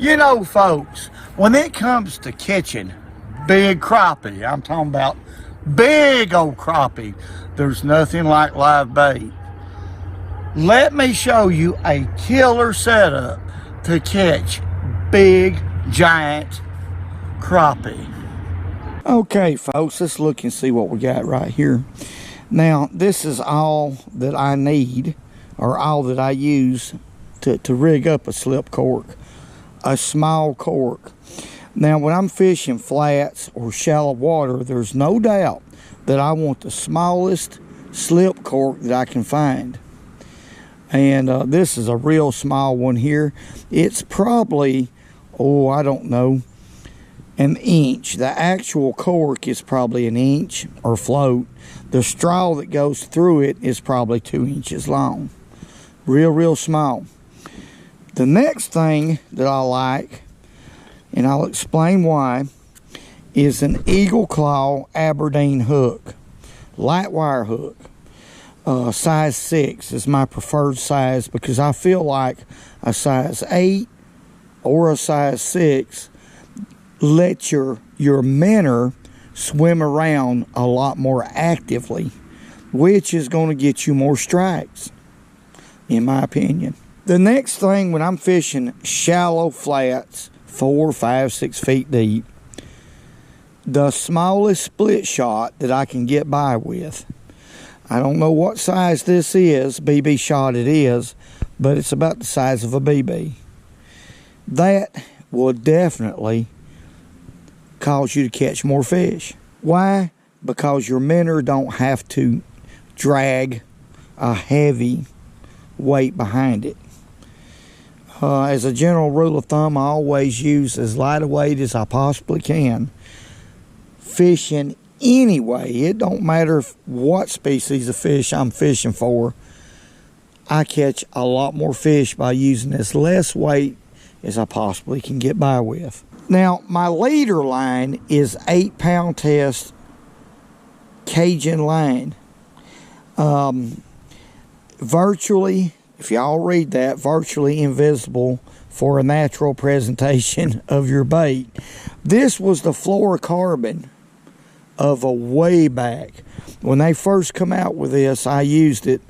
You know, folks, when it comes to catching big crappie, I'm talking about big old crappie, there's nothing like live bait. Let me show you a killer setup to catch big, giant crappie. Okay, folks, let's look and see what we got right here. Now, this is all that I need, or all that I use to rig up a slip cork, a small cork. Now, when I'm fishing flats or shallow water, there's no doubt that I want the smallest slip cork that I can find. And this is a real small one here. It's probably, oh, I don't know, an inch. The actual cork is probably an inch or float. The straw that goes through it is probably 2 inches long. Real small. The next thing that I like, and I'll explain why, is an eagle claw Aberdeen hook. Light wire hook. Size 6 is my preferred size because I feel like a size 8 or a size 6 let your minnow swim around a lot more actively, which is going to get you more strikes, in my opinion. The next thing, when I'm fishing shallow flats, 4, 5, 6 feet deep, the smallest split shot that I can get by with, I don't know what size this is, BB shot it is, but it's about the size of a BB. That will definitely cause you to catch more fish. Why? Because your minnow don't have to drag a heavy weight behind it. As a general rule of thumb, I always use as light a weight as I possibly can. Fishing anyway, it don't matter what species of fish I'm fishing for, I catch a lot more fish by using as less weight as I possibly can get by with. Now, my leader line is 8-pound test Cajun line. Virtually, if y'all read that, virtually invisible for a natural presentation of your bait. This was the fluorocarbon of a way back. When they first come out with this, I used it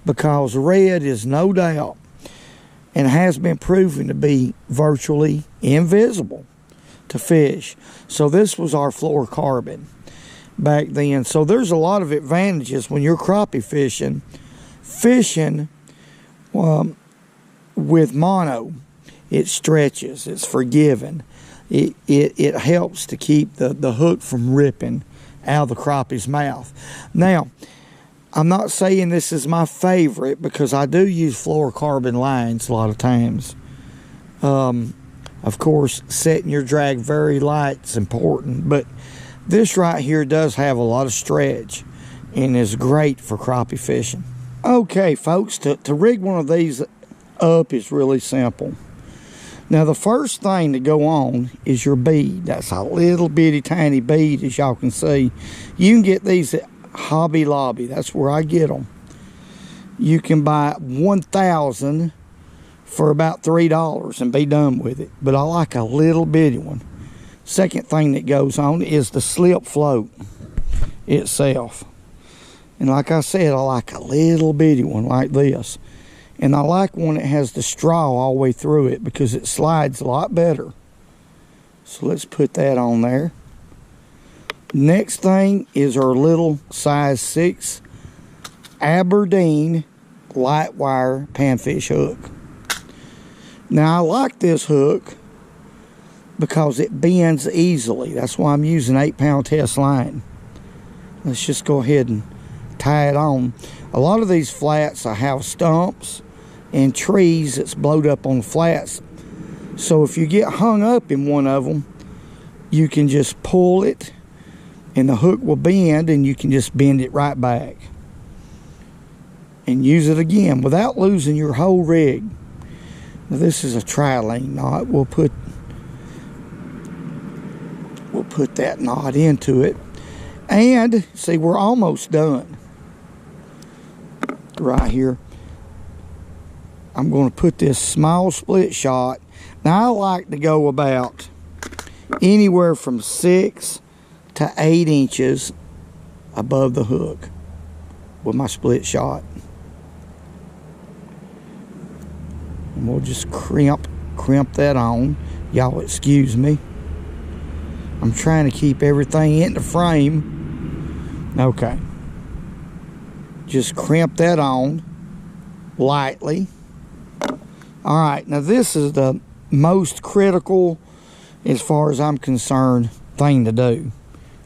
because red is no doubt and has been proven to be virtually invisible to fish. So this was our fluorocarbon back then. So there's a lot of advantages when you're crappie fishing with mono. It stretches, it's forgiving, it helps to keep the hook from ripping out of the crappie's mouth. Now, I'm not saying this is my favorite because I do use fluorocarbon lines a lot of times. Of course, setting your drag very light is important, but this right here does have a lot of stretch and is great for crappie fishing. Okay, folks, to rig one of these up is really simple. Now, the first thing to go on is your bead. That's a little bitty tiny bead, as y'all can see. You can get these at Hobby Lobby. That's where I get them. You can buy 1,000 for about $3 and be done with it. But I like a little bitty one. Second thing that goes on is the slip float itself. And like I said, I like a little bitty one like this. And I like one that has the straw all the way through it because it slides a lot better. So let's put that on there. Next thing is our little size 6 Aberdeen light wire panfish hook. Now, I like this hook because it bends easily. That's why I'm using 8-pound test line. Let's just go ahead and tie it on. A lot of these flats, I have stumps and trees that's blowed up on flats. So if you get hung up in one of them, you can just pull it and the hook will bend and you can just bend it right back and use it again without losing your whole rig. Now, this is a trilene knot. We'll put that knot into it. And see, we're almost done right here. I'm going to put this small split shot. Now I like to go about anywhere from 6 to 8 inches above the hook with my split shot. And we'll just crimp that on. Y'all excuse me. I'm trying to keep everything in the frame. Okay. Just crimp that on lightly. All right, now this is the most critical, as far as I'm concerned, thing to do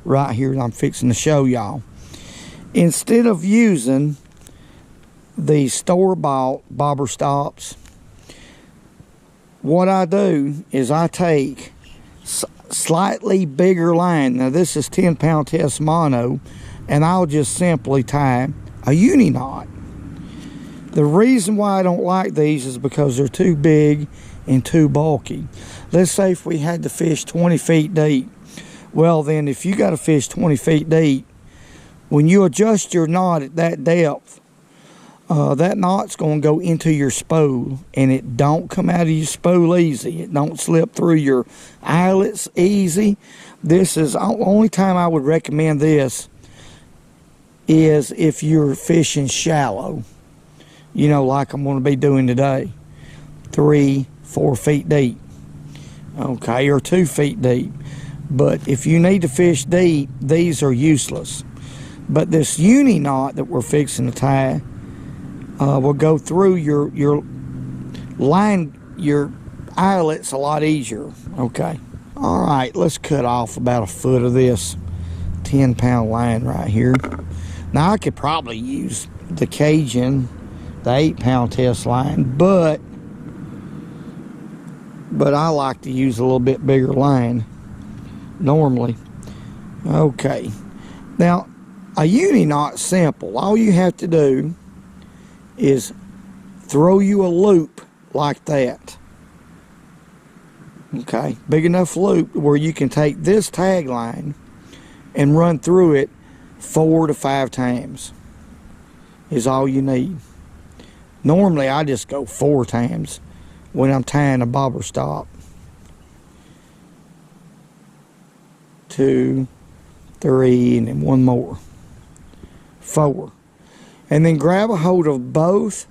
right here that I'm fixing to show y'all. Instead of using the store-bought bobber stops, what I do is I take slightly bigger line. Now this is 10-pound test mono, and I'll just simply tie a uni knot. The reason why I don't like these is because they're too big and too bulky. Let's say if we had to fish 20 feet deep. Well then, if you got to fish 20 feet deep, when you adjust your knot at that depth, that knot's going to go into your spool, and it don't come out of your spool easy. It don't slip through your eyelets easy. This is the only time I would recommend this is if you're fishing shallow, you know, like I'm going to be doing today, 3-4 feet deep, okay, or 2 feet deep. But if you need to fish deep, these are useless. But this uni knot that we're fixing to tie will go through your line, your eyelets a lot easier. Okay. All right, let's cut off about 1 foot of this 10-pound line right here. Now I could probably use the Cajun, the 8-pound test line, but I like to use a little bit bigger line normally. Okay. Now a uni knot's simple. All you have to do is throw you a loop like that. Okay, big enough loop where you can take this tag line and run through it 4 to 5 times is all you need. Normally I just go 4 times when I'm tying a bobber stop. 2, 3, and then 1 more. 4. And then grab a hold of both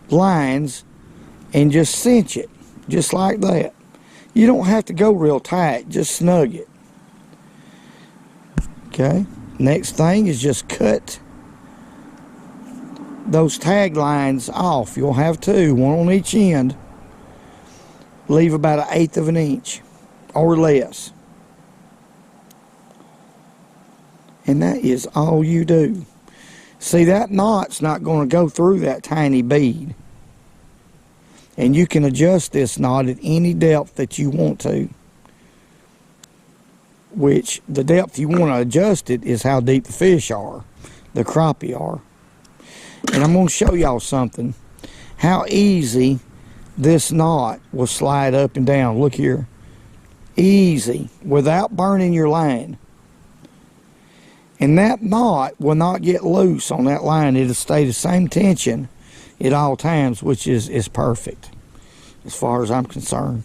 lines and just cinch it, just like that. You don't have to go real tight, just snug it. Okay, next thing is just cut those tag lines off. You'll have 2, 1 on each end. Leave about 1/8 of an inch or less. And that is all you do. See, that knot's not going to go through that tiny bead. And you can adjust this knot at any depth that you want to. Which, the depth you want to adjust it is how deep the fish are. The crappie are. And I'm going to show y'all something. How easy this knot will slide up and down. Look here. Easy. Without burning your line. And that knot will not get loose on that line. It'll stay the same tension at all times, which is perfect as far as I'm concerned.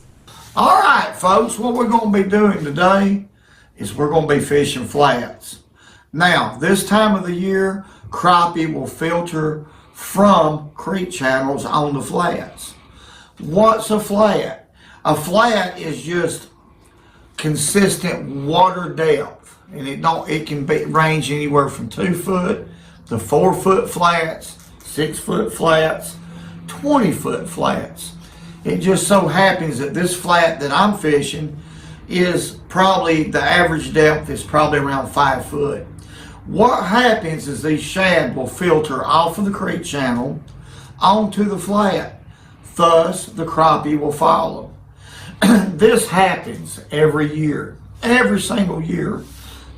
All right, folks, what we're going to be doing today is we're going to be fishing flats. Now, this time of the year, crappie will filter from creek channels on the flats. What's a flat? A flat is just consistent water depth. And it can range anywhere from 2 foot to 4 foot flats, 6 foot flats, 20 foot flats. It just so happens that this flat that I'm fishing is probably, the average depth is probably around 5 foot. What happens is these shad will filter off of the creek channel onto the flat. Thus, the crappie will follow. This happens every year, every single year.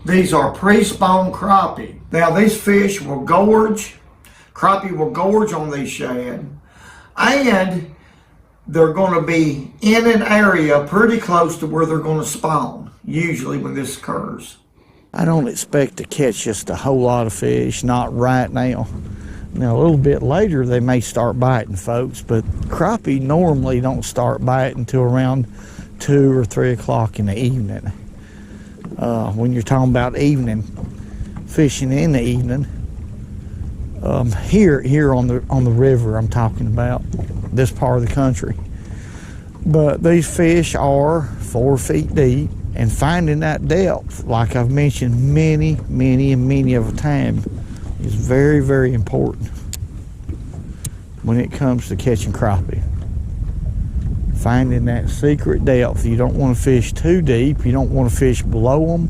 These are pre-spawn crappie. Now these fish will gorge, crappie will gorge on these shad, and they're going to be in an area pretty close to where they're going to spawn, usually when this occurs. I don't expect to catch just a whole lot of fish, not right now. Now a little bit later they may start biting, folks, but crappie normally don't start biting until around 2 or 3 o'clock in the evening. When you're talking about evening, fishing in the evening, here on the river I'm talking about, this part of the country. But these fish are 4 feet deep, and finding that depth, like I've mentioned many of a time, is very, very important when it comes to catching crappie. Finding that secret depth. You don't want to fish too deep. You don't want to fish below them.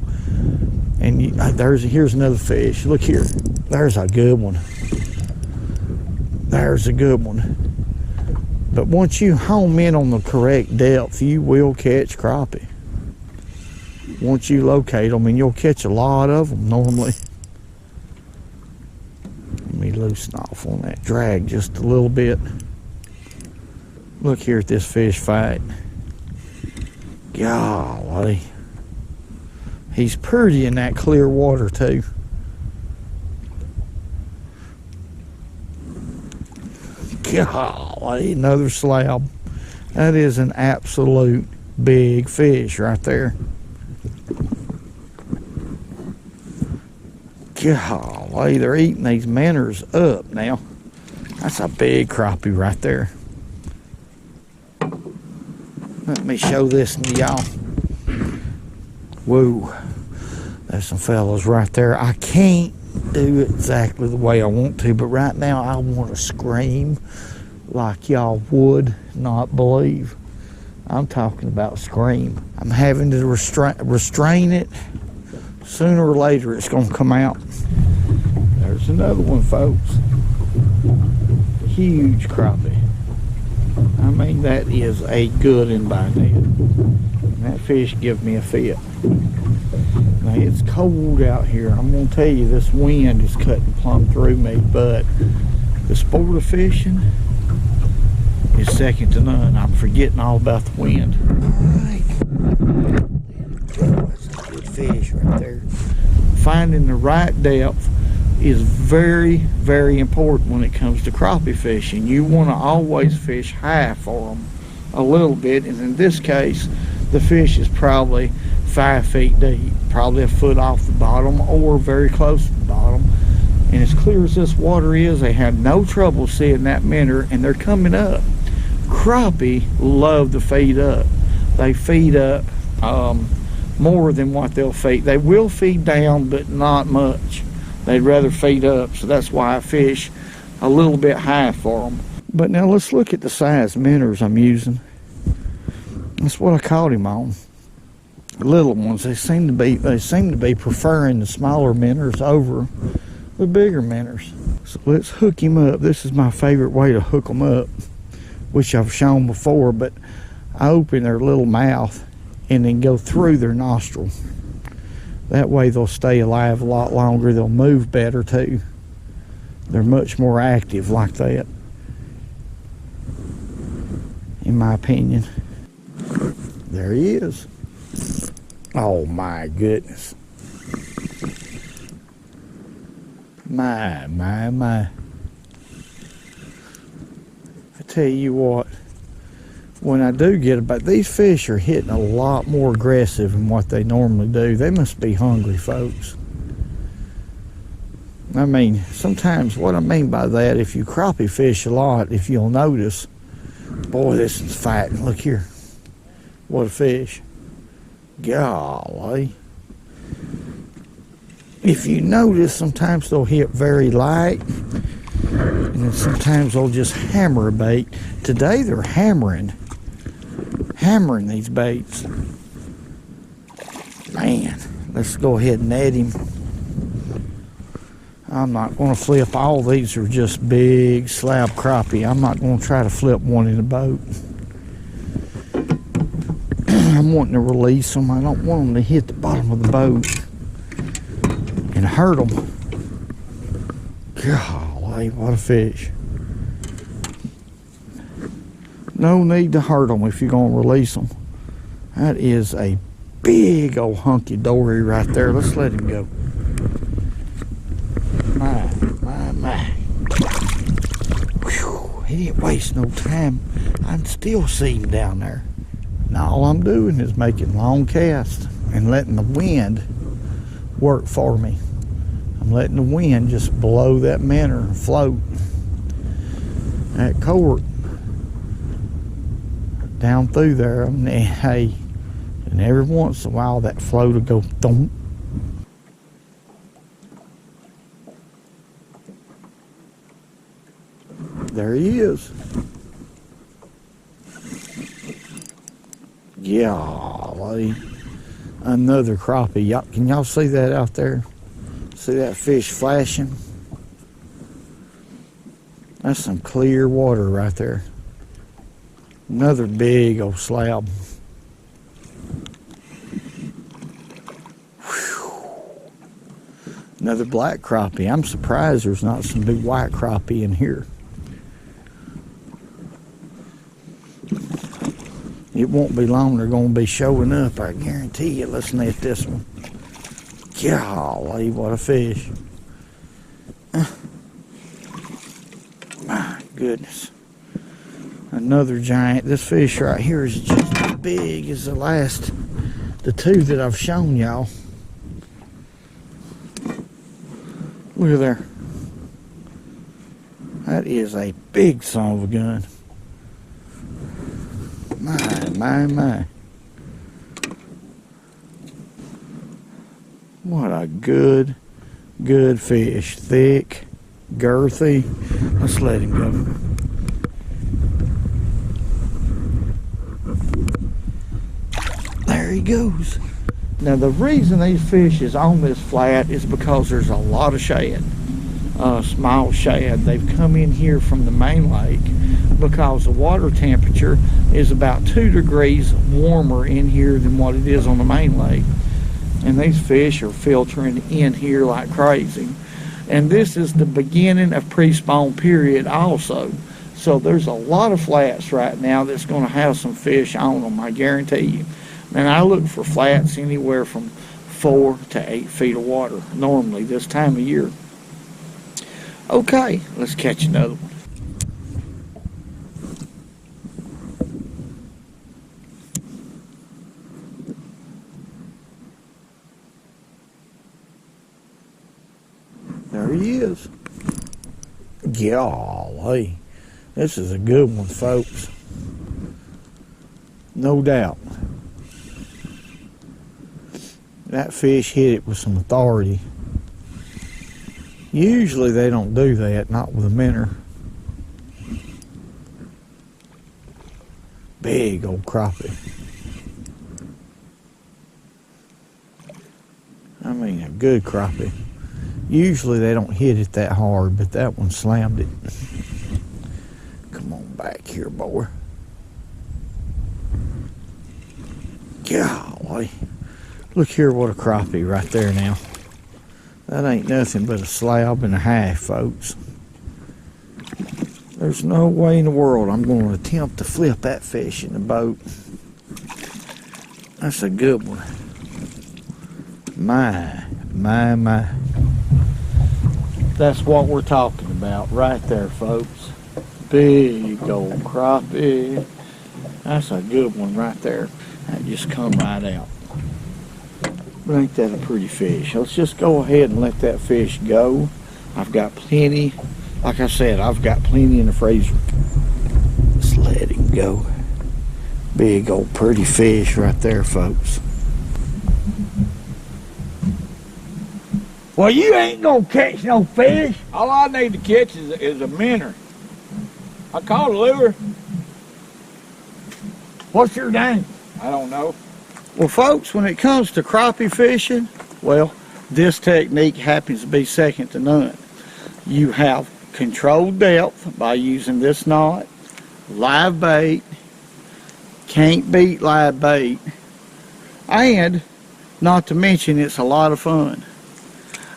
And here's another fish. Look here. There's a good one. There's a good one. But once you home in on the correct depth, you will catch crappie. Once you locate them, and you'll catch a lot of them normally. Let me loosen off on that drag just a little bit. Look here at this fish fight. Golly. He's pretty in that clear water too. Golly, another slab. That is an absolute big fish right there. Golly, they're eating these minnows up now. That's a big crappie right there. Let me show this to y'all. Whoa, there's some fellas right there. I can't do it exactly the way I want to, but right now I want to scream like y'all would not believe. I'm talking about scream. I'm having to restrain it. Sooner or later it's going to come out. There's another one, folks. Huge crappie. I mean, that is a good one by net. And that fish give me a fit. Now, it's cold out here. I'm going to tell you, this wind is cutting plumb through me, but the sport of fishing is second to none. I'm forgetting all about the wind. All right. That's a good fish right there. Finding the right depth is very, very important when it comes to crappie fishing. You want to always fish high for them a little bit, and in this case the fish is probably 5 feet deep, probably a foot off the bottom or very close to the bottom. And as clear as this water is, they have no trouble seeing that minnow, and they're coming up. Crappie love to feed up. They feed up more than what they'll feed. They will feed down, but not much. They'd rather feed up, so that's why I fish a little bit high for them. But now let's look at the size minnows I'm using. That's what I caught him on. Little ones. They seem to be preferring the smaller minnows over the bigger minnows. So let's hook him up. This is my favorite way to hook them up, which I've shown before, but I open their little mouth and then go through their nostril. That way they'll stay alive a lot longer. They'll move better too. They're much more active like that, in my opinion. There he is. Oh my goodness. My. I tell you what, when I do get about, these fish are hitting a lot more aggressive than what they normally do. They must be hungry, folks. I mean, sometimes what I mean by that, if you crappie fish a lot, if you'll notice, boy, this is fighting. Look here. What a fish. Golly. If you notice, sometimes they'll hit very light, and then sometimes they'll just hammer a bait. Today they're hammering these baits. Man, let's go ahead and net him. I'm not going to flip. All these are just big slab crappie. I'm not going to try to flip one in the boat. I'm wanting to release them. I don't want them to hit the bottom of the boat and hurt them. Golly, what a fish. No need to hurt them if you're going to release them. That is a big old hunky dory right there. Let's let him go. My. He didn't waste no time. I can still see him down there. And all I'm doing is making long casts and letting the wind work for me. I'm letting the wind just blow that minnow and float that cork down through there. And hey, and every once in a while that float will go thump. There he is. Golly. Another crappie. Can y'all see that out there? See that fish flashing? That's some clear water right there. Another big old slab. Whew. Another black crappie. I'm surprised there's not some big white crappie in here. It won't be long, they're going to be showing up, I guarantee you. Let's net this one. Golly, what a fish. My goodness. Another giant. This fish right here is just as big as the two that I've shown y'all. Look at there. That is a big son of a gun. My. What a good fish. Thick, girthy. Let's let him go. There he goes. Now the reason these fish is on this flat is because there's a lot of shad. Small shad. They've come in here from the main lake because the water temperature is about 2 degrees warmer in here than what it is on the main lake. And these fish are filtering in here like crazy. And this is the beginning of pre-spawn period also. So there's a lot of flats right now that's going to have some fish on them, I guarantee you. And I look for flats anywhere from 4 to 8 feet of water normally this time of year. Okay, let's catch another one. There he is. Golly, this is a good one, folks. No doubt. That fish hit it with some authority. Usually they don't do that, not with a minnow. Big old crappie. I mean, a good crappie. Usually they don't hit it that hard, but that one slammed it. Come on back here, boy. Golly. Look here, what a crappie right there now. That ain't nothing but a slab and a half, folks. There's no way in the world I'm going to attempt to flip that fish in the boat. That's a good one. My. That's what we're talking about right there, folks. Big old crappie. That's a good one right there. That just come right out. But ain't that a pretty fish? Let's just go ahead and let that fish go. I've got plenty. Like I said, I've got plenty in the freezer. Let's let him go. Big old pretty fish right there, folks. Well, you ain't gonna catch no fish. All I need to catch is a minnow. I caught a lure. What's your name? I don't know. Well, folks, when it comes to crappie fishing, well, this technique happens to be second to none. You have controlled depth by using this knot, live bait, can't beat live bait, and not to mention it's a lot of fun.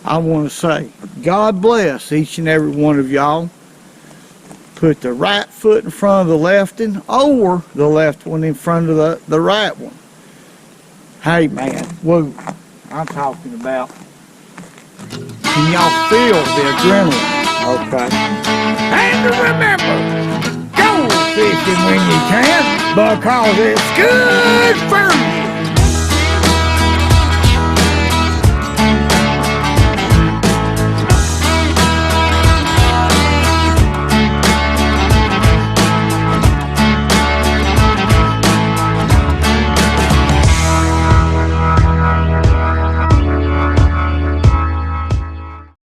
I want to say, God bless each and every one of y'all. Put the right foot in front of the left one, or the left one in front of the right one. Hey man, whoa, I'm talking about, can y'all feel the adrenaline? Okay. And remember, fishing when you can, because it's good for